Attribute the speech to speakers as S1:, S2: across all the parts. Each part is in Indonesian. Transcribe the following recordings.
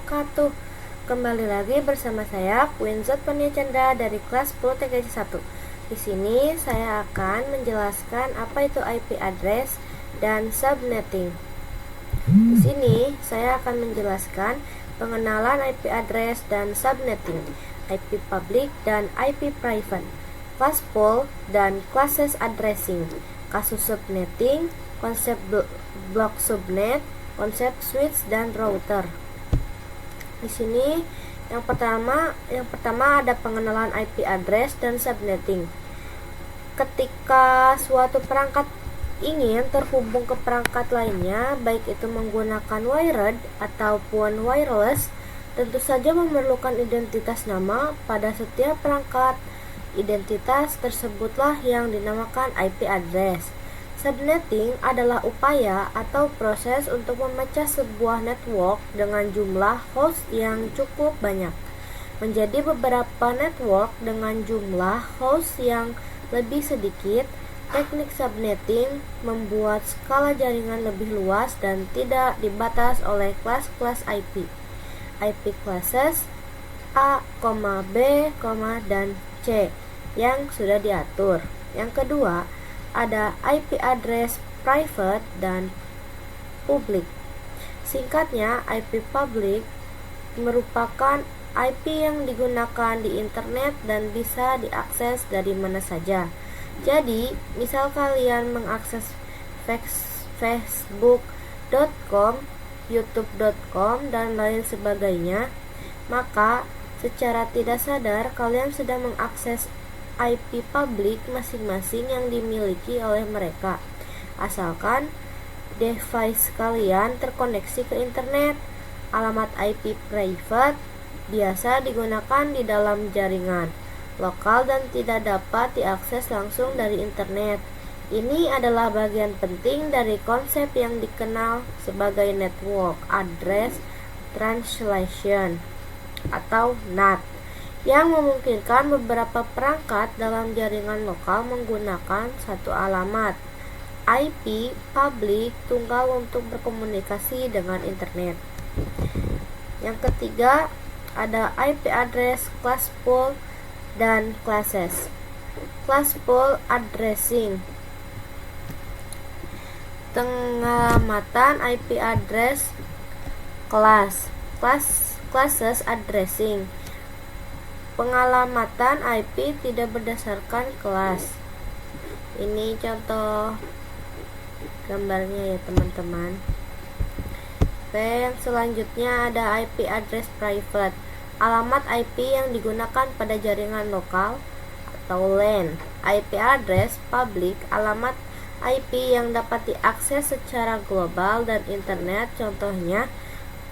S1: wabarakatuh. Kembali lagi bersama saya Quinzot Pania Chandra dari kelas 10 TKJ 1. Di sini saya akan menjelaskan apa itu IP address dan subnetting. Di sini saya akan menjelaskan pengenalan IP address dan subnetting, IP public dan IP private, class pool dan classes addressing, kasus subnetting, konsep block subnet, konsep switch dan router. Di sini yang pertama ada pengenalan IP address dan subnetting. Ketika suatu perangkat ingin terhubung ke perangkat lainnya, baik itu menggunakan wired ataupun wireless, tentu saja memerlukan identitas nama pada setiap perangkat. Identitas tersebutlah yang dinamakan IP address. Subnetting adalah upaya atau proses untuk memecah sebuah network dengan jumlah host yang cukup banyak menjadi beberapa network dengan jumlah host yang lebih sedikit. Teknik subnetting membuat skala jaringan lebih luas dan tidak dibatas oleh kelas-kelas IP. IP classes A, B, dan C yang sudah diatur. Yang kedua, ada IP address private dan public. Singkatnya, IP public merupakan IP yang digunakan di internet dan bisa diakses dari mana saja. Jadi, misal kalian mengakses facebook.com, youtube.com, dan lain sebagainya, maka secara tidak sadar kalian sedang mengakses IP publik masing-masing yang dimiliki oleh mereka, asalkan device kalian terkoneksi ke internet. Alamat IP private biasa digunakan di dalam jaringan lokal dan tidak dapat diakses langsung dari internet. Ini adalah bagian penting dari konsep yang dikenal sebagai Network Address Translation atau NAT, yang memungkinkan beberapa perangkat dalam jaringan lokal menggunakan satu alamat IP publik tunggal untuk berkomunikasi dengan internet. Yang ketiga, ada IP address class pool dan classes. Class pool addressing, pengamatan IP address kelas. Classes addressing, pengalamatan IP tidak berdasarkan kelas. Ini contoh gambarnya ya teman-teman. Yang selanjutnya ada IP address private, alamat IP yang digunakan pada jaringan lokal atau LAN. IP address public, alamat IP yang dapat diakses secara global dan internet, contohnya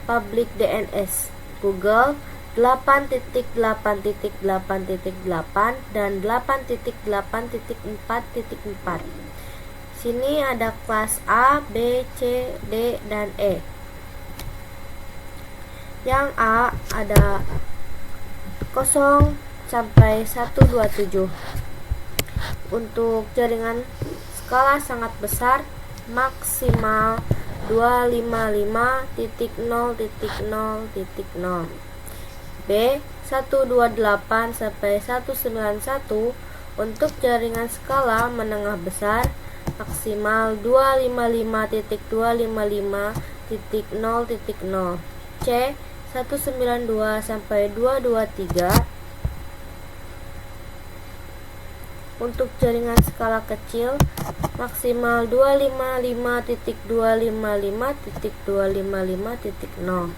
S1: public DNS Google 8.8.8.8 dan 8.8.4.4. Sini ada kelas A, B, C, D, dan E. Yang A ada 0 sampai 127. Untuk jaringan skala sangat besar, maksimal 255.0.0.0. B 128 sampai 191. Untuk jaringan skala menengah besar, maksimal 255.255.0.0. C 192 sampai 223. Untuk jaringan skala kecil, maksimal 255.255.255.0.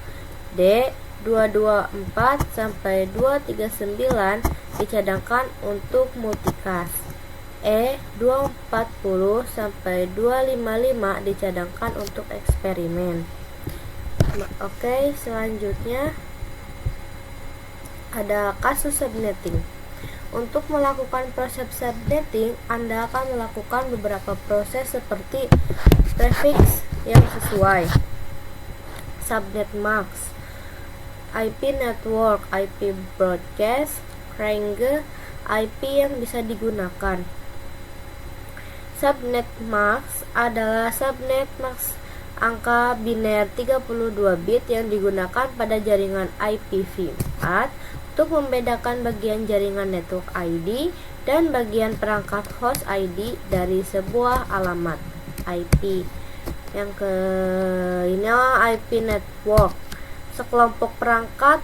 S1: D 224 sampai 239 dicadangkan untuk multicast. E 240 sampai 255 dicadangkan untuk eksperimen. Oke, selanjutnya ada kasus subnetting. Untuk melakukan proses subnetting, Anda akan melakukan beberapa proses seperti prefix yang sesuai, subnet mask, IP network, IP broadcast, range, IP yang bisa digunakan. Subnet mask adalah subnet mask angka biner 32 bit yang digunakan pada jaringan IPv4 untuk membedakan bagian jaringan network ID dan bagian perangkat host ID dari sebuah alamat IP. Yang ke ini IP network, sekelompok perangkat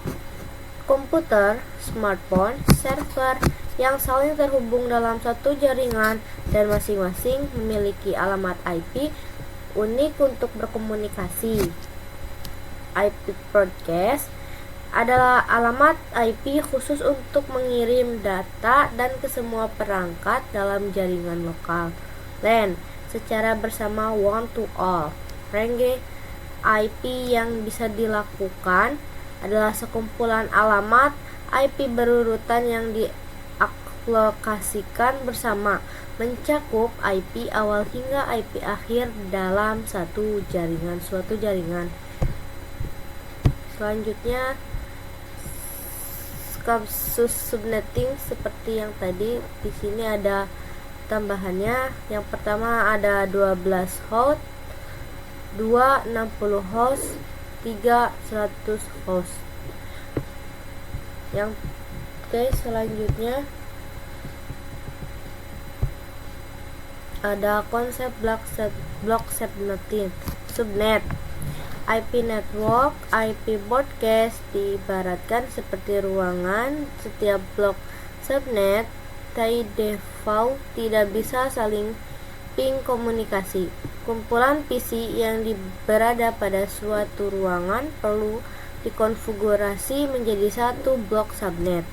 S1: komputer, smartphone, server yang saling terhubung dalam satu jaringan dan masing-masing memiliki alamat IP unik untuk berkomunikasi. IP broadcast adalah alamat IP khusus untuk mengirim data dan ke semua perangkat dalam jaringan lokal LAN secara bersama one to all. Range IP yang bisa dilakukan adalah sekumpulan alamat IP berurutan yang dialokasikan bersama, mencakup IP awal hingga IP akhir dalam suatu jaringan. Selanjutnya, kasus subnetting seperti yang tadi. Di sini ada tambahannya. Yang pertama ada 12 host, 2 60 host, 3 100 host. Selanjutnya ada konsep block subnet. IP network, IP broadcast diibaratkan seperti ruangan. Setiap blok subnet by default tidak bisa saling ping komunikasi. Kumpulan PC yang berada pada suatu ruangan perlu dikonfigurasi menjadi satu blok subnet.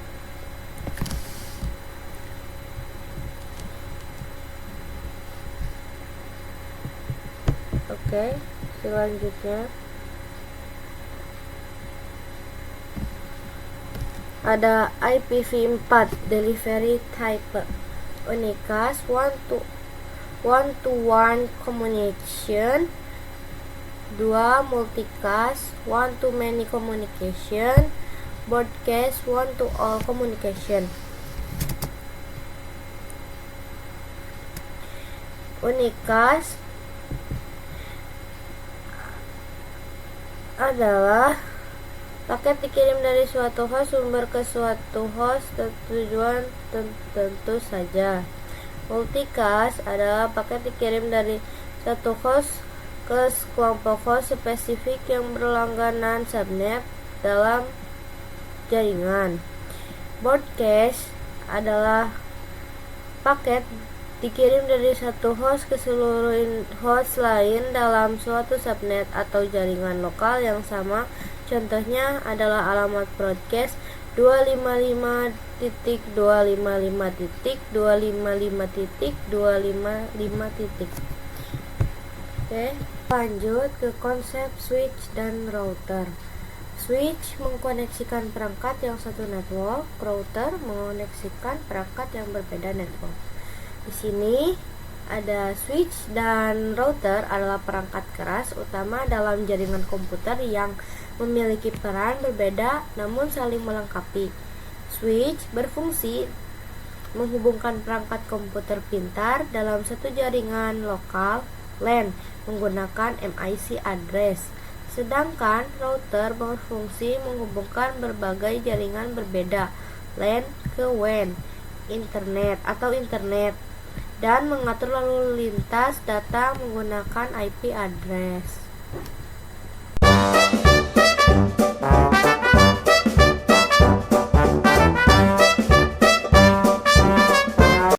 S1: Selanjutnya ada IPv4 delivery type. Unicast one-to-one communication, 2 multicast one-to-many communication, broadcast one-to-all communication. Unicast adalah paket dikirim dari suatu host sumber ke suatu host tujuan tentu saja. Multicast adalah paket dikirim dari satu host ke kelompok host spesifik yang berlangganan subnet dalam jaringan. Broadcast adalah paket dikirim dari satu host ke seluruh host lain dalam suatu subnet atau jaringan lokal yang sama. Contohnya adalah alamat broadcast 255.255.255.255. Lanjut ke konsep switch dan router. Switch mengkoneksikan perangkat yang satu network, router mengoneksikan perangkat yang berbeda network. Di sini ada switch dan router adalah perangkat keras utama dalam jaringan komputer yang memiliki peran berbeda namun saling melengkapi. Switch berfungsi menghubungkan perangkat komputer pintar dalam satu jaringan lokal LAN menggunakan MIC address. Sedangkan router berfungsi menghubungkan berbagai jaringan berbeda LAN ke WAN, internet, dan mengatur lalu lintas data menggunakan IP address.